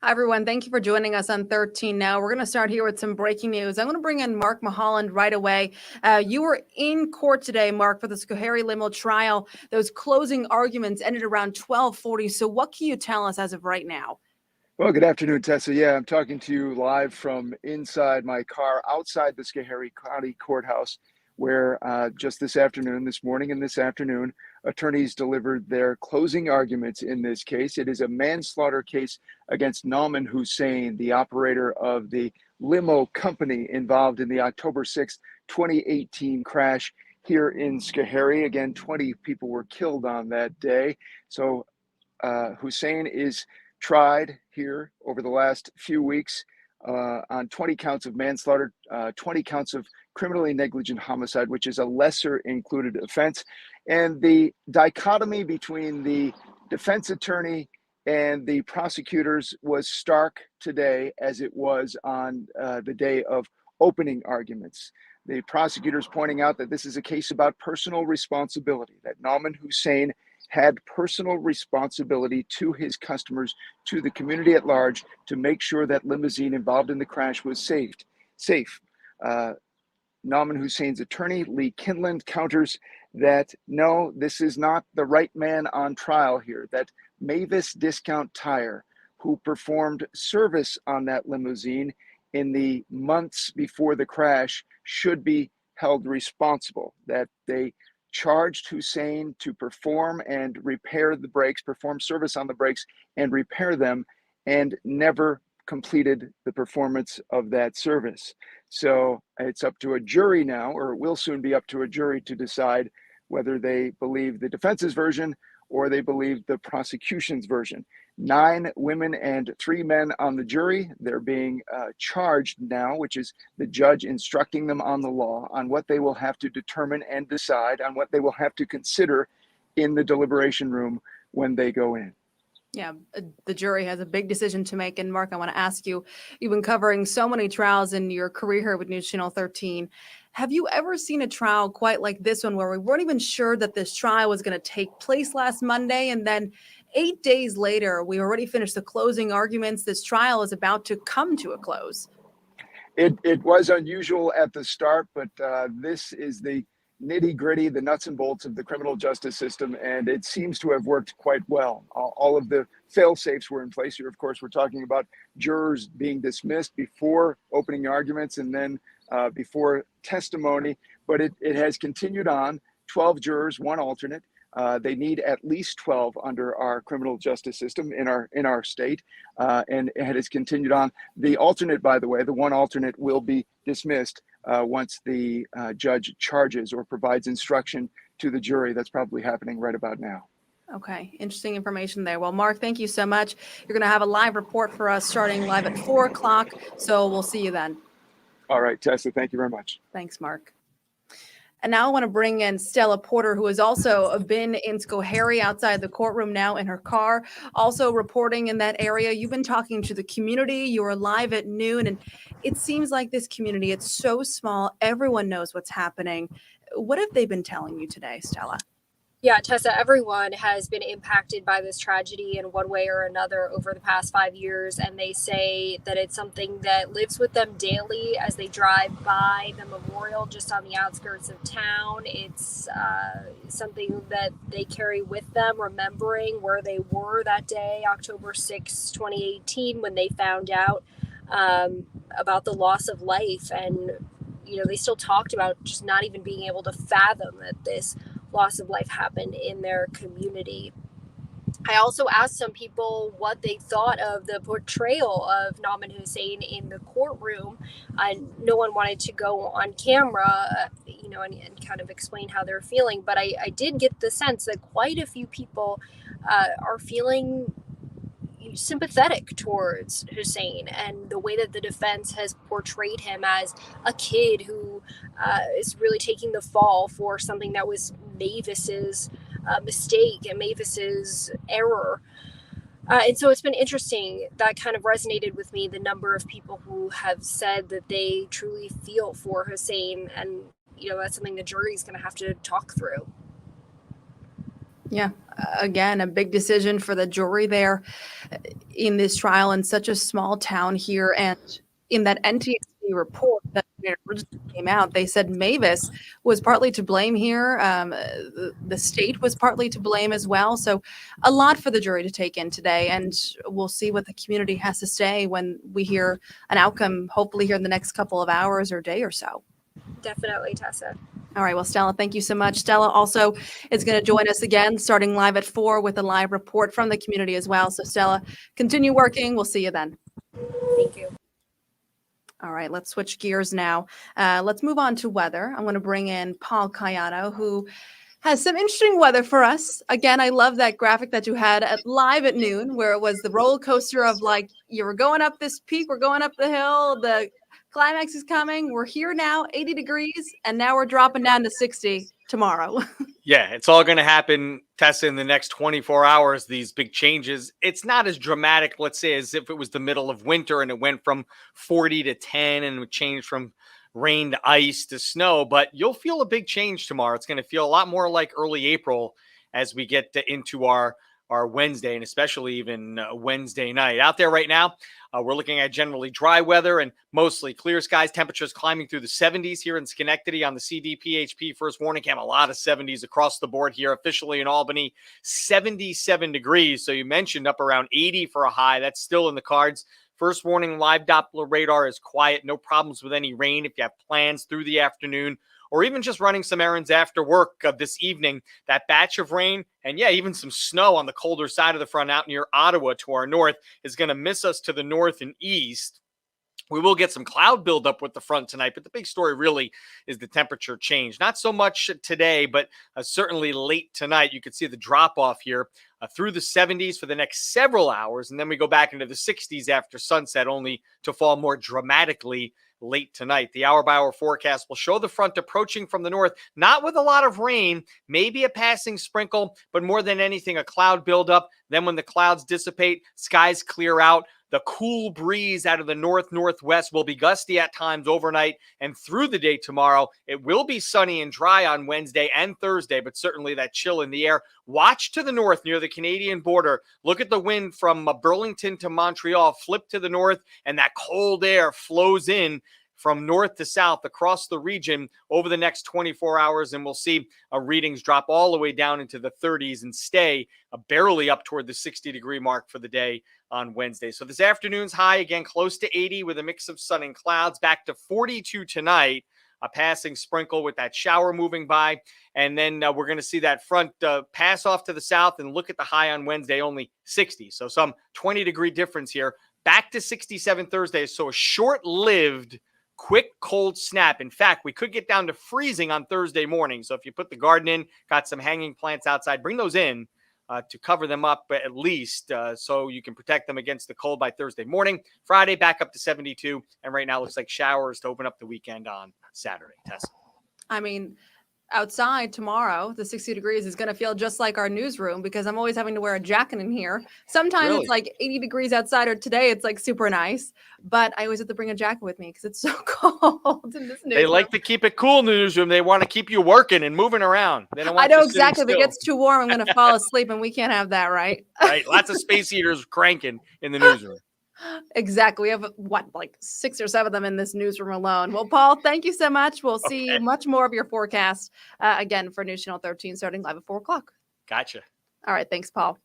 Hi, everyone. Thank you for joining us on 13 Now. We're going to start here with some breaking news. I'm going to bring in Mark Mulholland right away. You were in court today, Mark, for the Schoharie Limo trial. Those closing arguments ended around 12:40. So what can you tell us as of right now? Well, good afternoon, Tessa. Yeah, I'm talking to you live from inside my car outside the Schoharie County Courthouse, where just this morning and this afternoon, attorneys delivered their closing arguments in this case. It is a manslaughter case against Nauman Hussein, the operator of the limo company involved in the October 6, 2018 crash here in Schoharie. Again, 20 people were killed on that day. So Hussein is tried here over the last few weeks on 20 counts of manslaughter, 20 counts of criminally negligent homicide, which is a lesser included offense. And the dichotomy between the defense attorney and the prosecutors was stark today as it was on the day of opening arguments. The prosecutors pointing out that this is a case about personal responsibility, that Nauman Hussein had personal responsibility to his customers, to the community at large, to make sure that limousine involved in the crash was safe. Nauman Hussein's attorney, Lee Kinland, counters that no, this is not the right man on trial here, that Mavis Discount Tire, who performed service on that limousine in the months before the crash, should be held responsible, that they charged Hussein to perform and repair the brakes, perform service on the brakes and repair them, and never completed the performance of that service. So it's up to a jury now, or it will soon be up to a jury to decide whether they believe the defense's version or they believe the prosecution's version. 9 women and 3 men on the jury. They're being charged now, which is the judge instructing them on the law, on what they will have to determine and decide, on what they will have to consider in the deliberation room when they go in. Yeah, the jury has a big decision to make. And Mark, I want to ask you, you've been covering so many trials in your career here with News Channel 13. Have you ever seen a trial quite like this one where we weren't even sure that this trial was going to take place last Monday, and then 8 days later, we already finished the closing arguments. This trial is about to come to a close. It was unusual at the start, but this is the nitty gritty, the nuts and bolts of the criminal justice system, and it seems to have worked quite well. All of the fail safes were in place here. Of course, we're talking about jurors being dismissed before opening arguments and then before testimony, but it has continued on. 12 jurors, 1 alternate. They need at least 12 under our criminal justice system in our state, and it has continued on. The alternate, by the way, the 1 alternate will be dismissed once the judge charges or provides instruction to the jury. That's probably happening right about now. Okay, interesting information there. Well, Mark, thank you so much. You're going to have a live report for us starting live at 4 o'clock, so we'll see you then. All right, Tessa, thank you very much. Thanks, Mark. And now I want to bring in Stella Porter, who has also been in Schoharie outside the courtroom now in her car, also reporting in that area. You've been talking to the community. You are live at noon, and it seems like this community, it's so small. Everyone knows what's happening. What have they been telling you today, Stella? Yeah, Tessa, everyone has been impacted by this tragedy in one way or another over the past 5 years, and they say that it's something that lives with them daily as they drive by the memorial just on the outskirts of town. It's something that they carry with them, remembering where they were that day, October 6, 2018, when they found out about the loss of life. And, you know, they still talked about just not even being able to fathom that this loss of life happened in their community. I also asked some people what they thought of the portrayal of Nauman Hussein in the courtroom. No one wanted to go on camera, and kind of explain how they're feeling. But I did get the sense that quite a few people are feeling sympathetic towards Hussein and the way that the defense has portrayed him as a kid who is really taking the fall for something that was Mavis's mistake and Mavis's error. And so it's been interesting. That kind of resonated with me, the number of people who have said that they truly feel for Hussein. And, that's something the jury is going to have to talk through. Yeah. Again, a big decision for the jury there in this trial in such a small town here. And in that NTSB report that originally came out, they said Mavis was partly to blame here. The state was partly to blame as well. So a lot for the jury to take in today. And we'll see what the community has to say when we hear an outcome, hopefully here in the next couple of hours or day or so. Definitely, Tessa. All right. Well, Stella, thank you so much. Stella also is going to join us again starting live at 4 with a live report from the community as well. So, Stella, continue working. We'll see you then. Thank you. All right. Let's switch gears now. Let's move on to weather. I'm going to bring in Paul Cayano, who has some interesting weather for us. Again, I love that graphic that you had live at noon, where it was the roller coaster of like, you were going up this peak, we're going up the hill, the climax is coming. We're here now, 80 degrees, and now we're dropping down to 60 tomorrow. Yeah, it's all going to happen, Tessa, in the next 24 hours, these big changes. It's not as dramatic, let's say, as if it was the middle of winter and it went from 40 to 10 and it changed from rain to ice to snow, but you'll feel a big change tomorrow. It's going to feel a lot more like early April as we get into our Wednesday and especially even Wednesday night. Out there right now, we're looking at generally dry weather and mostly clear skies. Temperatures climbing through the 70s here in Schenectady on the CDPHP first warning cam. A lot of 70s across the board here. Officially in Albany, 77 degrees. So you mentioned up around 80 for a high. That's still in the cards. First warning, live Doppler radar is quiet. No problems with any rain if you have plans through the afternoon or even just running some errands after work this evening. That batch of rain and, yeah, even some snow on the colder side of the front out near Ottawa to our north is going to miss us to the north and east. We will get some cloud buildup with the front tonight, but the big story really is the temperature change. Not so much today, but certainly late tonight. You could see the drop off here through the 70s for the next several hours, and then we go back into the 60s after sunset, only to fall more dramatically late tonight. The hour-by-hour forecast will show the front approaching from the north, not with a lot of rain, maybe a passing sprinkle, but more than anything, a cloud buildup. Then when the clouds dissipate, skies clear out. The cool breeze out of the north-northwest will be gusty at times overnight and through the day tomorrow. It will be sunny and dry on Wednesday and Thursday, but certainly that chill in the air. Watch to the north near the Canadian border. Look at the wind from Burlington to Montreal. Flip to the north, and that cold air flows in from north to south across the region over the next 24 hours, and we'll see readings drop all the way down into the 30s and stay barely up toward the 60-degree mark for the day on Wednesday. So this afternoon's high, again, close to 80 with a mix of sun and clouds, back to 42 tonight, a passing sprinkle with that shower moving by, and then we're going to see that front pass off to the south and look at the high on Wednesday, only 60. So some 20-degree difference here. Back to 67 Thursday, so a short-lived quick cold snap. In fact, we could get down to freezing on Thursday morning. So if you put the garden in, got some hanging plants outside, bring those in to cover them up at least so you can protect them against the cold by Thursday morning. Friday, back up to 72. And right now looks like showers to open up the weekend on Saturday. Tessa. I mean, outside tomorrow, the 60 degrees is going to feel just like our newsroom because I'm always having to wear a jacket in here. Sometimes Really? It's like 80 degrees outside, or today it's like super nice, but I always have to bring a jacket with me because it's so cold in this newsroom. They like to keep it cool in the newsroom. They want to keep you working and moving around. They don't want I know you sitting exactly. If it still. gets too warm, I'm going to fall asleep, and we can't have that, right? Right. Lots of space heaters cranking in the newsroom. Exactly. We have like 6 or 7 of them in this newsroom alone. Well, Paul, thank you so much. We'll see much more of your forecast again for News Channel 13 starting live at 4 o'clock. Gotcha. All right. Thanks, Paul.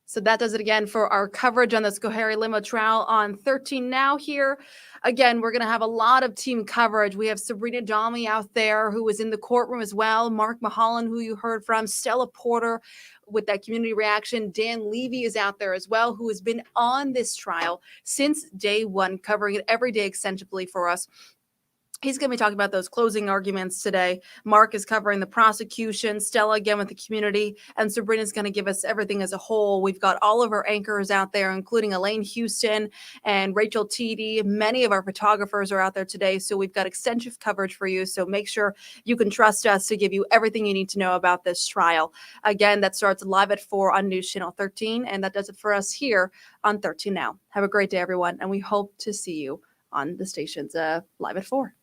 So that does it again for our coverage on the Schoharie Limo trial on 13 Now here. Again, we're going to have a lot of team coverage. We have Sabrina Dahmy out there who was in the courtroom as well. Mark Mahalan, who you heard from. Stella Porter with that community reaction. Dan Levy is out there as well, who has been on this trial since day one, covering it every day extensively for us. He's going to be talking about those closing arguments today. Mark is covering the prosecution, Stella again with the community, and Sabrina's going to give us everything as a whole. We've got all of our anchors out there, including Elaine Houston and Rachel Teedy. Many of our photographers are out there today, so we've got extensive coverage for you. So make sure you can trust us to give you everything you need to know about this trial. Again, that starts live at 4 on News Channel 13, and that does it for us here on 13 Now. Have a great day, everyone, and we hope to see you on the stations live at 4.